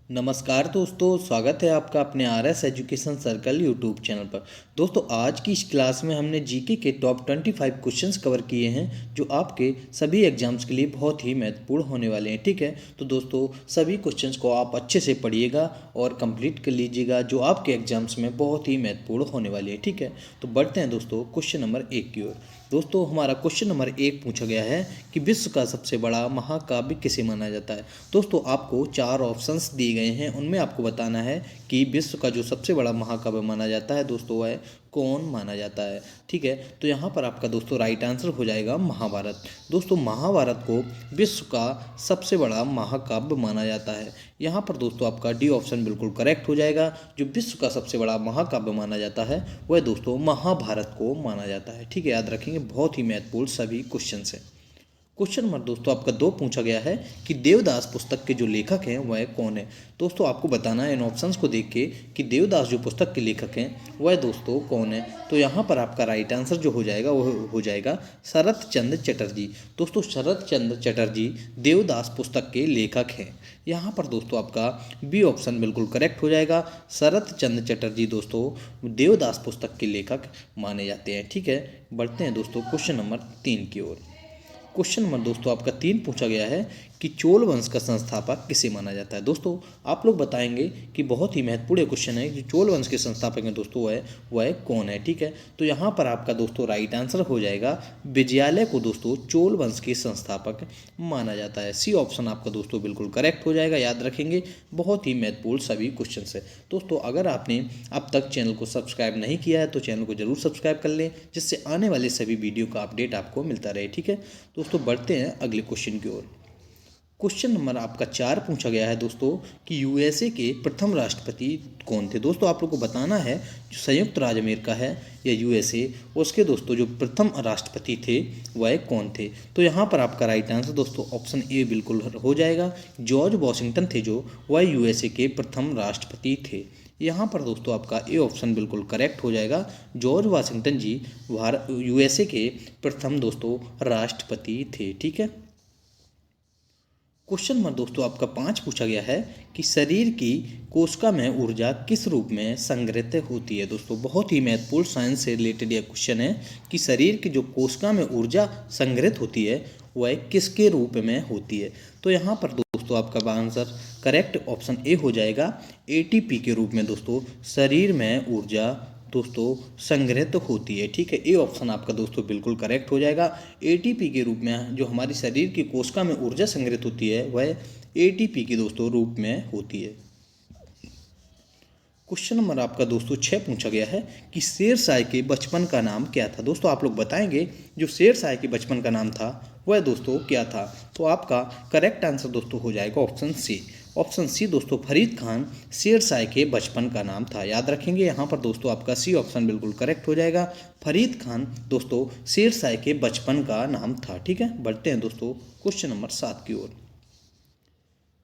नमस्कार दोस्तों, स्वागत है आपका अपने RS education circle YouTube channel पर। दोस्तों, आज की इस क्लास में हमने जीके के टॉप 25 क्वेश्चंस कवर किए हैं जो आपके सभी एग्जाम्स के लिए बहुत ही महत्वपूर्ण होने वाले हैं। ठीक है, तो दोस्तों सभी क्वेश्चंस को आप अच्छे से पढ़िएगा और कंप्लीट कर लीजिएगा जो आपके एग्जाम्स में बहुत ही महत्वपूर्ण होने वाले हैं। ठीक है, तो बढ़ते हैं दोस्तों क्वेश्चन नंबर 1 की ओर। दोस्तों, हमारा क्वेश्चन नंबर 1 पूछा गया है कि विश्व का सबसे बड़ा महाकाव्य किसे माना जाता है। दोस्तों, आपको 4 ऑप्शंस दिए गए हैं, उनमें आपको बताना है कि विश्व का जो सबसे बड़ा महाकाव्य माना जाता है दोस्तों वह कौन माना जाता है। ठीक है, तो यहाँ पर आपका दोस्तों राइट आंसर हो जाएगा महाभारत। दोस्तों, महाभारत को विश्व का सबसे बड़ा महाकाव्य माना जाता है। यहाँ पर दोस्तों आपका डी ऑप्शन बिल्कुल करेक्ट हो जाएगा। जो विश्व का सबसे बड़ा महाकाव्य माना जाता है वह दोस्तों महाभारत को माना जाता है। ठीक है, याद रखेंगे, बहुत ही महत्वपूर्ण सभी क्वेश्चन है। क्वेश्चन नंबर दोस्तों आपका 2 पूछा गया है कि देवदास पुस्तक के जो लेखक हैं वह कौन है। दोस्तों, आपको बताना है इन ऑप्शंस को देख के कि देवदास जो पुस्तक के लेखक हैं वह दोस्तों कौन है। तो यहाँ पर आपका राइट आंसर जो हो जाएगा वह हो जाएगा शरत चंद्र चटर्जी। दोस्तों, शरत चंद्र चटर्जी देवदास पुस्तक के लेखक हैं। यहाँ पर दोस्तों आपका बी ऑप्शन बिल्कुल करेक्ट हो जाएगा। शरत चंद्र चटर्जी दोस्तों देवदास पुस्तक के लेखक माने जाते हैं। ठीक है, बढ़ते हैं दोस्तों क्वेश्चन नंबर 3 की ओर। क्वेश्चन नंबर दोस्तों आपका 3 पूछा गया है कि चोल वंश का संस्थापक किसे माना जाता है। दोस्तों, आप लोग बताएंगे कि बहुत ही महत्वपूर्ण क्वेश्चन है कि चोल वंश के संस्थापक हैं दोस्तों वह कौन है। ठीक है, तो यहाँ पर आपका दोस्तों राइट आंसर हो जाएगा विजयालय को दोस्तों चोल वंश के संस्थापक माना जाता है। सी ऑप्शन आपका दोस्तों बिल्कुल करेक्ट हो जाएगा। याद रखेंगे, बहुत ही महत्वपूर्ण सभी क्वेश्चन है। दोस्तों, अगर आपने अब तक चैनल को सब्सक्राइब नहीं किया है तो चैनल को जरूर सब्सक्राइब कर लें, जिससे आने वाले सभी वीडियो का अपडेट आपको मिलता रहे। ठीक है दोस्तों, बढ़ते हैं अगले क्वेश्चन की ओर। क्वेश्चन नंबर आपका 4 पूछा गया है दोस्तों कि यूएसए के प्रथम राष्ट्रपति कौन थे। दोस्तों, आप लोग को बताना है जो संयुक्त राज्य अमेरिका है या यूएसए, उसके दोस्तों जो प्रथम राष्ट्रपति थे वह कौन थे। तो यहाँ पर आपका राइट आंसर दोस्तों ऑप्शन ए बिल्कुल हो जाएगा। जॉर्ज वॉशिंगटन थे जो वह यूएसए के प्रथम राष्ट्रपति थे। यहाँ पर दोस्तों आपका ए ऑप्शन बिल्कुल करेक्ट हो जाएगा। जॉर्ज वाशिंगटन जी यूएसए के प्रथम दोस्तों राष्ट्रपति थे। ठीक है, क्वेश्चन नंबर दोस्तों आपका 5 पूछा गया है कि शरीर की कोशिका में ऊर्जा किस रूप में संग्रहित होती है। दोस्तों, बहुत ही महत्वपूर्ण साइंस से रिलेटेड यह क्वेश्चन है कि शरीर की जो कोशिका में ऊर्जा संग्रहित होती है वह किसके रूप में होती है। तो यहाँ पर दोस्तों आपका आंसर करेक्ट ऑप्शन ए हो जाएगा। एटीपी के रूप में दोस्तों शरीर में ऊर्जा दोस्तों संग्रहित होती है। ठीक है, ए ऑप्शन आपका दोस्तों बिल्कुल करेक्ट हो जाएगा। एटीपी के रूप में जो हमारी शरीर की कोशिका में ऊर्जा संग्रहित होती है वह एटीपी के दोस्तों रूप में होती है। क्वेश्चन नंबर आपका दोस्तों 6 पूछा गया है कि शेरशाह के बचपन का नाम क्या था। दोस्तों, आप लोग बताएंगे जो शेरशाह के बचपन का नाम था वह दोस्तों क्या था। तो आपका करेक्ट आंसर दोस्तों हो जाएगा ऑप्शन सी। ऑप्शन सी दोस्तों फरीद खान शेरशाह के बचपन का नाम था। याद रखेंगे, यहाँ पर दोस्तों आपका सी ऑप्शन बिल्कुल करेक्ट हो जाएगा। फरीद खान दोस्तों शेरशाह के बचपन का नाम था। ठीक है, बढ़ते हैं दोस्तों क्वेश्चन नंबर 7 की ओर।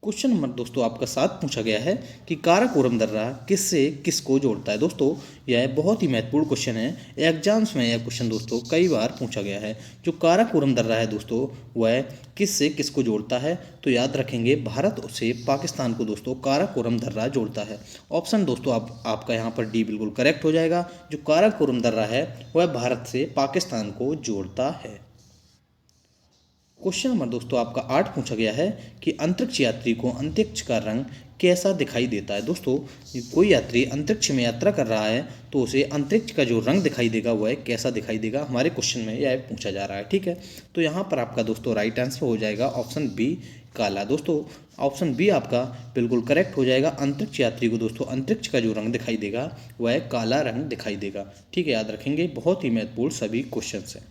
क्वेश्चन नंबर दोस्तों आपका 7 पूछा गया है कि काराकोरम दर्रा किससे किसको जोड़ता है। दोस्तों, यह बहुत ही महत्वपूर्ण क्वेश्चन है। एग्जाम्स में यह क्वेश्चन दोस्तों कई बार पूछा गया है। जो काराकोरम दर्रा है दोस्तों वह किससे किसको जोड़ता है। तो याद रखेंगे, भारत से पाकिस्तान को दोस्तों काराकोरम दर्रा जोड़ता है। ऑप्शन दोस्तों आपका यहाँ पर डी बिल्कुल करेक्ट हो जाएगा। जो काराकोरम दर्रा है वह भारत से पाकिस्तान को जोड़ता है। क्वेश्चन नंबर दोस्तों आपका 8 पूछा गया है कि अंतरिक्ष यात्री को अंतरिक्ष का रंग कैसा दिखाई देता है। दोस्तों, कोई यात्री अंतरिक्ष में यात्रा कर रहा है तो उसे अंतरिक्ष का जो रंग दिखाई देगा वह कैसा दिखाई देगा, हमारे क्वेश्चन में यह पूछा जा रहा है। ठीक है, तो यहाँ पर आपका दोस्तों राइट आंसर हो जाएगा ऑप्शन बी काला। दोस्तों, ऑप्शन बी आपका बिल्कुल करेक्ट हो जाएगा। अंतरिक्ष यात्री को दोस्तों अंतरिक्ष का जो रंग दिखाई देगा वह काला रंग दिखाई देगा। ठीक है, याद रखेंगे, बहुत ही महत्वपूर्ण सभी क्वेश्चन हैं।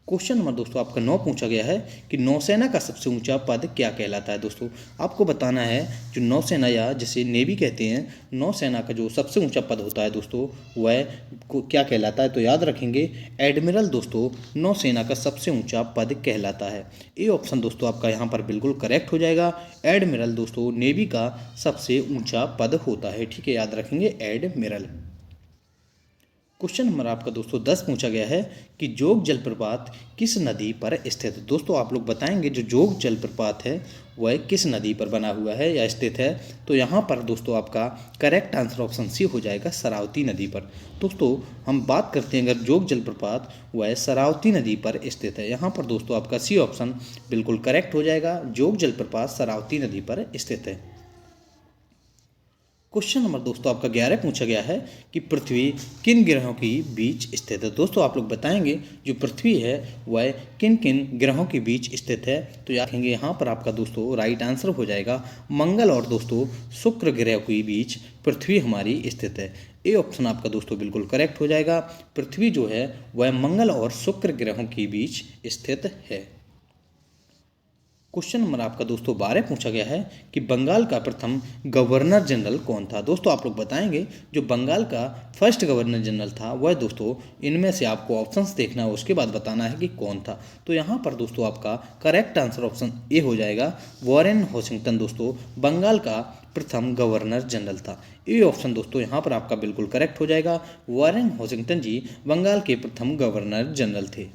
क्वेश्चन नंबर दोस्तों आपका 9 पूछा गया है कि नौसेना का सबसे ऊंचा पद क्या कहलाता है। दोस्तों, आपको बताना है जो नौसेना या जिसे नेवी कहते हैं, नौसेना का जो सबसे ऊंचा पद होता है दोस्तों वह क्या कहलाता है। तो याद रखेंगे, एडमिरल दोस्तों नौसेना का सबसे ऊंचा पद कहलाता है। ए ऑप्शन दोस्तों आपका यहाँ पर बिल्कुल करेक्ट हो जाएगा। एडमिरल दोस्तों नेवी का सबसे ऊंचा पद होता है। ठीक है, याद रखेंगे एडमिरल। क्वेश्चन नंबर आपका दोस्तों 10 पूछा गया है कि जोग जलप्रपात किस नदी पर स्थित है। दोस्तों आप लोग बताएंगे जो जोग जलप्रपात है वह किस नदी पर बना हुआ है या स्थित है। तो यहाँ पर दोस्तों आपका करेक्ट आंसर ऑप्शन सी हो जाएगा, शरावती नदी पर। दोस्तों हम बात करते हैं अगर जोग जलप्रपात वह शरावती नदी पर स्थित है। यहाँ पर दोस्तों आपका सी ऑप्शन बिल्कुल करेक्ट हो जाएगा, जोग जलप्रपात शरावती नदी पर स्थित है। क्वेश्चन नंबर दोस्तों आपका 11 पूछा गया है कि पृथ्वी किन ग्रहों के बीच स्थित है। दोस्तों आप लोग बताएंगे जो पृथ्वी है वह किन किन ग्रहों के बीच स्थित है। तो याद रखेंगे यहाँ पर आपका दोस्तों राइट आंसर हो जाएगा मंगल और दोस्तों शुक्र ग्रह के बीच पृथ्वी हमारी स्थित है। ए ऑप्शन आपका दोस्तों बिल्कुल करेक्ट हो जाएगा, पृथ्वी जो है वह मंगल और शुक्र ग्रहों के बीच स्थित है। क्वेश्चन नंबर आपका दोस्तों 12 पूछा गया है कि बंगाल का प्रथम गवर्नर जनरल कौन था। दोस्तों आप लोग बताएंगे जो बंगाल का फर्स्ट गवर्नर जनरल था वह दोस्तों इनमें से आपको ऑप्शंस देखना है, उसके बाद बताना है कि कौन था। तो यहाँ पर दोस्तों आपका करेक्ट आंसर ऑप्शन ए हो जाएगा, वॉरेन हॉशिंगटन दोस्तों बंगाल का प्रथम गवर्नर जनरल था। ए ऑप्शन दोस्तों यहाँ पर आपका बिल्कुल करेक्ट हो जाएगा, वॉरेन हॉशिंगटन जी बंगाल के प्रथम गवर्नर जनरल थे।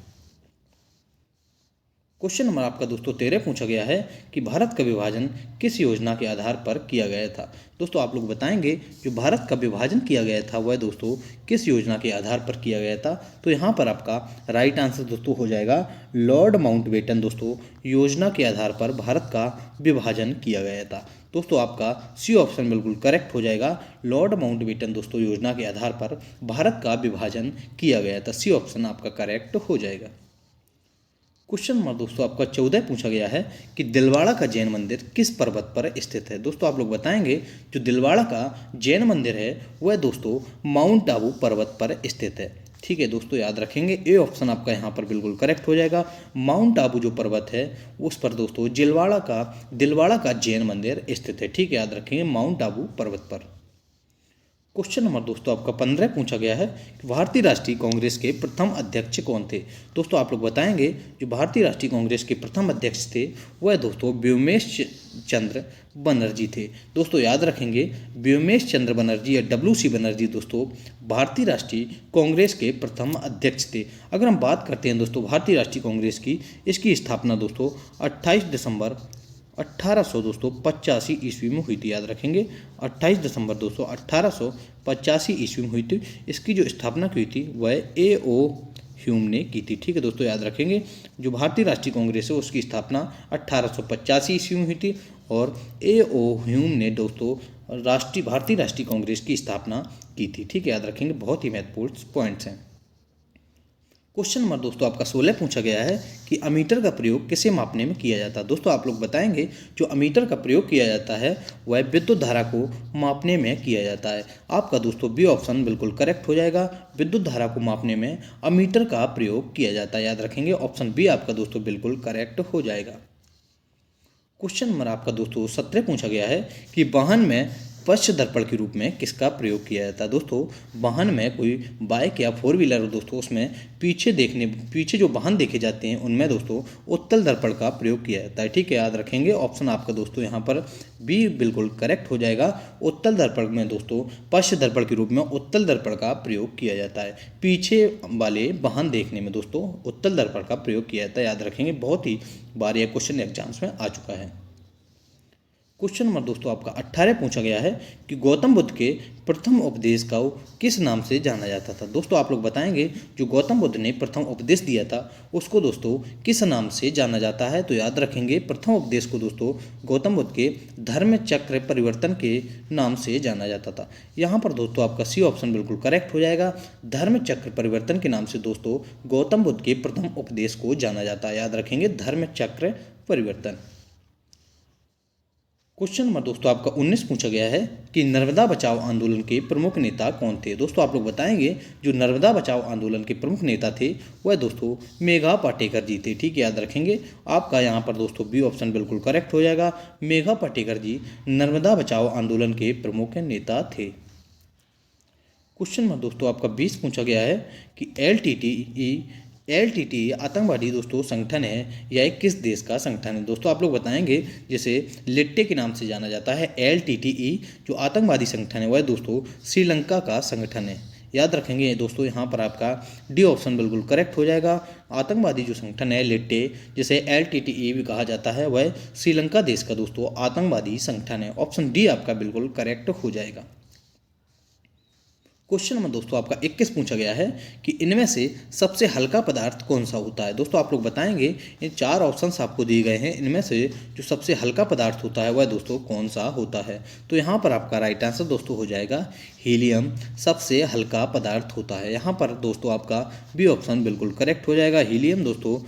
क्वेश्चन नंबर आपका दोस्तों 13 पूछा गया है कि भारत का विभाजन किस योजना के आधार पर किया गया था। दोस्तों आप लोग बताएंगे जो भारत का विभाजन किया गया था वह दोस्तों किस योजना के आधार पर किया गया था। तो यहाँ पर आपका राइट आंसर दोस्तों हो जाएगा लॉर्ड माउंटबेटन दोस्तों योजना के आधार पर भारत का विभाजन किया गया था। दोस्तों आपका सी ऑप्शन बिल्कुल करेक्ट हो जाएगा, लॉर्ड माउंटबेटन दोस्तों योजना के आधार पर भारत का विभाजन किया गया था। सी ऑप्शन आपका करेक्ट हो जाएगा। क्वेश्चन नंबर दोस्तों आपका 14 पूछा गया है कि दिलवाड़ा का जैन मंदिर किस पर्वत पर स्थित है। दोस्तों आप लोग बताएंगे जो दिलवाड़ा का जैन मंदिर है वह दोस्तों माउंट आबू पर्वत पर स्थित है। ठीक है दोस्तों याद रखेंगे, ए ऑप्शन आपका यहाँ पर बिल्कुल करेक्ट हो जाएगा, माउंट आबू जो पर्वत है उस पर दोस्तों दिलवाड़ा का जैन मंदिर स्थित है। ठीक है याद रखेंगे, माउंट आबू पर्वत पर। क्वेश्चन नंबर दोस्तों आपका 15 पूछा गया है कि भारतीय राष्ट्रीय कांग्रेस के प्रथम अध्यक्ष कौन थे। दोस्तों आप लोग बताएंगे जो भारतीय राष्ट्रीय कांग्रेस के प्रथम अध्यक्ष थे वह दोस्तों व्योमेश चंद्र बनर्जी थे। दोस्तों याद रखेंगे व्योमेश चंद्र बनर्जी या WC बनर्जी दोस्तों भारतीय राष्ट्रीय कांग्रेस के प्रथम अध्यक्ष थे। अगर हम बात करते हैं दोस्तों भारतीय राष्ट्रीय कांग्रेस की, इसकी स्थापना दोस्तों 28 दिसंबर 1885 ईस्वी में हुई थी। याद रखेंगे 28 दिसंबर दोस्तों 1885 ईस्वी में हुई थी। इसकी जो स्थापना की थी वह A.O. ह्यूम ने की थी। ठीक है दोस्तों याद रखेंगे जो भारतीय राष्ट्रीय कांग्रेस है उसकी स्थापना 1885 ईस्वी में हुई थी और A.O. ह्यूम ने दोस्तों भारतीय राष्ट्रीय कांग्रेस की स्थापना की थी। ठीक है याद रखेंगे, बहुत ही महत्वपूर्ण पॉइंट्स हैं। क्वेश्चन नंबर दोस्तों आपका 16 पूछा गया है कि अमीटर का प्रयोग किसे मापने में किया जाता है। दोस्तों आप लोग बताएंगे जो अमीटर का प्रयोग किया जाता है वह विद्युत धारा को मापने में किया जाता है। आपका दोस्तों बी ऑप्शन बिल्कुल करेक्ट हो जाएगा, विद्युत धारा को मापने में अमीटर का प्रयोग किया जाता है। याद रखेंगे ऑप्शन बी आपका दोस्तों बिल्कुल करेक्ट हो जाएगा। क्वेश्चन नंबर आपका दोस्तों 17 पूछा गया है कि वाहन में पश्च दर्पण के रूप में किसका प्रयोग किया जाता है। दोस्तों वाहन में कोई बाइक या 4 व्हीलर दोस्तों उसमें पीछे जो वाहन देखे जाते हैं उनमें दोस्तों उत्तल दर्पण का प्रयोग किया जाता है। ठीक है याद रखेंगे ऑप्शन आपका दोस्तों यहाँ पर बी बिल्कुल करेक्ट हो जाएगा, उत्तल दर्पण में दोस्तों पश्च दर्पण के रूप में उत्तल दर्पण का प्रयोग किया जाता है। पीछे वाले वाहन देखने में दोस्तों उत्तल दर्पण का प्रयोग किया जाता है। याद रखेंगे, बहुत ही बार यह क्वेश्चन एग्जाम्स में आ चुका है। क्वेश्चन नंबर दोस्तों आपका 18 पूछा गया है कि गौतम बुद्ध के प्रथम उपदेश को किस नाम से जाना जाता था। दोस्तों आप लोग बताएंगे जो गौतम बुद्ध ने प्रथम उपदेश दिया था उसको दोस्तों किस नाम से जाना जाता है। तो याद रखेंगे प्रथम उपदेश को दोस्तों गौतम बुद्ध के धर्म चक्र परिवर्तन के नाम से जाना जाता था। यहाँ पर दोस्तों आपका सी ऑप्शन बिल्कुल करेक्ट हो जाएगा, धर्म चक्र परिवर्तन के नाम से दोस्तों गौतम बुद्ध के प्रथम उपदेश को जाना जाता है। याद रखेंगे धर्म चक्र परिवर्तन। क्वेश्चन नंबर दोस्तों आपका 19 पूछा गया है कि नर्मदा बचाओ आंदोलन के प्रमुख नेता कौन थे। दोस्तों आप लोग बताएंगे जो नर्मदा बचाओ आंदोलन के प्रमुख नेता थे वह दोस्तों मेघा पाटेकर जी थे। ठीक है याद रखेंगे, आपका यहाँ पर दोस्तों बी ऑप्शन बिल्कुल करेक्ट हो जाएगा, मेघा पाटेकर जी नर्मदा बचाओ आंदोलन के प्रमुख नेता थे। क्वेश्चन नंबर दोस्तों आपका 20 पूछा गया है कि LTTE आतंकवादी दोस्तों संगठन है यह किस देश का संगठन है। दोस्तों आप लोग बताएंगे जैसे लिट्टे के नाम से जाना जाता है। LTTE जो आतंकवादी संगठन है वह दोस्तों श्रीलंका का संगठन है। याद रखेंगे दोस्तों, यहाँ पर आपका डी ऑप्शन बिल्कुल करेक्ट हो जाएगा। आतंकवादी जो संगठन है लिट्टे, जिसे LTTE भी कहा जाता है, वह श्रीलंका देश का दोस्तों आतंकवादी संगठन है। ऑप्शन डी आपका बिल्कुल करेक्ट हो जाएगा। क्वेश्चन नंबर दोस्तों आपका 21 पूछा गया है कि इनमें से सबसे हल्का पदार्थ कौन सा होता है। दोस्तों आप लोग बताएंगे, इन 4 ऑप्शंस आपको दिए गए हैं, इनमें से जो सबसे हल्का पदार्थ होता है वह दोस्तों कौन सा होता है। तो यहाँ पर आपका राइट आंसर दोस्तों हो जाएगा हीलियम सबसे हल्का पदार्थ होता है। यहाँ पर दोस्तों आपका बी ऑप्शन बिल्कुल करेक्ट हो जाएगा। हीलियम दोस्तों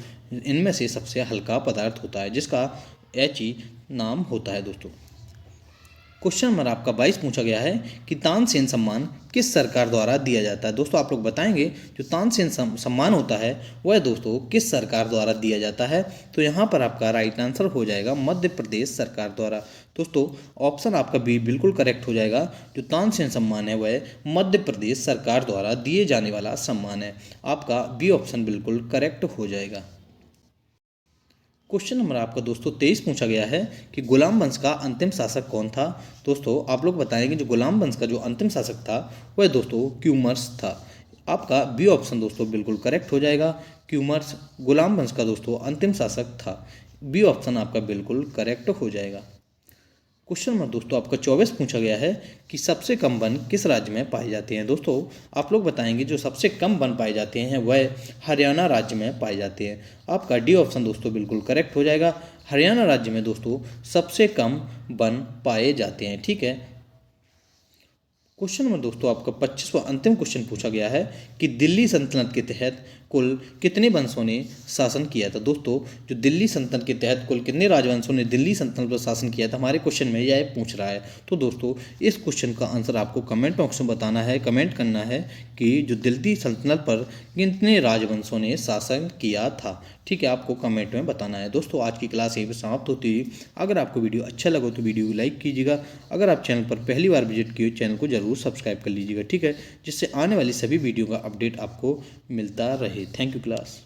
इनमें से सबसे हल्का पदार्थ होता है, जिसका He नाम होता है दोस्तों। क्वेश्चन नंबर आपका 22 पूछा गया है कि तानसेन सम्मान किस सरकार द्वारा दिया जाता है। दोस्तों आप लोग बताएंगे, जो तानसेन सम्मान होता है वह दोस्तों किस सरकार द्वारा दिया जाता है। तो यहाँ पर आपका राइट आंसर हो जाएगा मध्य प्रदेश सरकार द्वारा। दोस्तों ऑप्शन आपका बी बिल्कुल करेक्ट हो जाएगा। जो तानसेन सम्मान है वह मध्य प्रदेश सरकार द्वारा दिए जाने वाला सम्मान है। आपका बी ऑप्शन बिल्कुल करेक्ट हो जाएगा। क्वेश्चन नंबर आपका दोस्तों 23 पूछा गया है कि गुलाम वंश का अंतिम शासक कौन था। दोस्तों आप लोग बताएंगे, जो गुलाम वंश का जो अंतिम शासक था वह दोस्तों क्यूमर्स था। आपका बी ऑप्शन दोस्तों बिल्कुल करेक्ट हो जाएगा। क्यूमर्स गुलाम वंश का दोस्तों अंतिम शासक था। बी ऑप्शन आपका बिल्कुल करेक्ट हो जाएगा। क्वेश्चन नंबर दोस्तों आपका 24 पूछा गया है कि सबसे कम वन किस राज्य में पाए जाते हैं। दोस्तों आप लोग बताएंगे, जो सबसे कम वन पाए जाते हैं वह हरियाणा राज्य में पाए जाते हैं। आपका डी ऑप्शन दोस्तों बिल्कुल करेक्ट हो जाएगा। हरियाणा राज्य में दोस्तों सबसे कम वन पाए जाते हैं। ठीक है। क्वेश्चन नंबर दोस्तों आपका 25वां अंतिम क्वेश्चन पूछा गया है कि दिल्ली सल्तनत के तहत कुल कितने वंशों ने शासन किया था। दोस्तों जो दिल्ली सल्तनत के तहत कुल कितने राजवंशों ने दिल्ली सल्तनत पर शासन किया था, हमारे क्वेश्चन में यह पूछ रहा है। तो दोस्तों इस क्वेश्चन का आंसर आपको कमेंट बॉक्स में बताना है, कमेंट करना है कि जो दिल्ली सल्तनत पर कितने राजवंशों ने शासन किया था। ठीक है, आपको कमेंट में बताना है। दोस्तों आज की क्लास यहीं पर समाप्त होती है। अगर आपको वीडियो अच्छा लगा तो वीडियो को लाइक कीजिएगा। अगर आप चैनल पर पहली बार विजिट किए, चैनल को जरूर सब्सक्राइब कर लीजिएगा। ठीक है, जिससे आने वाली सभी वीडियो का अपडेट आपको मिलता रहे। Thank you class.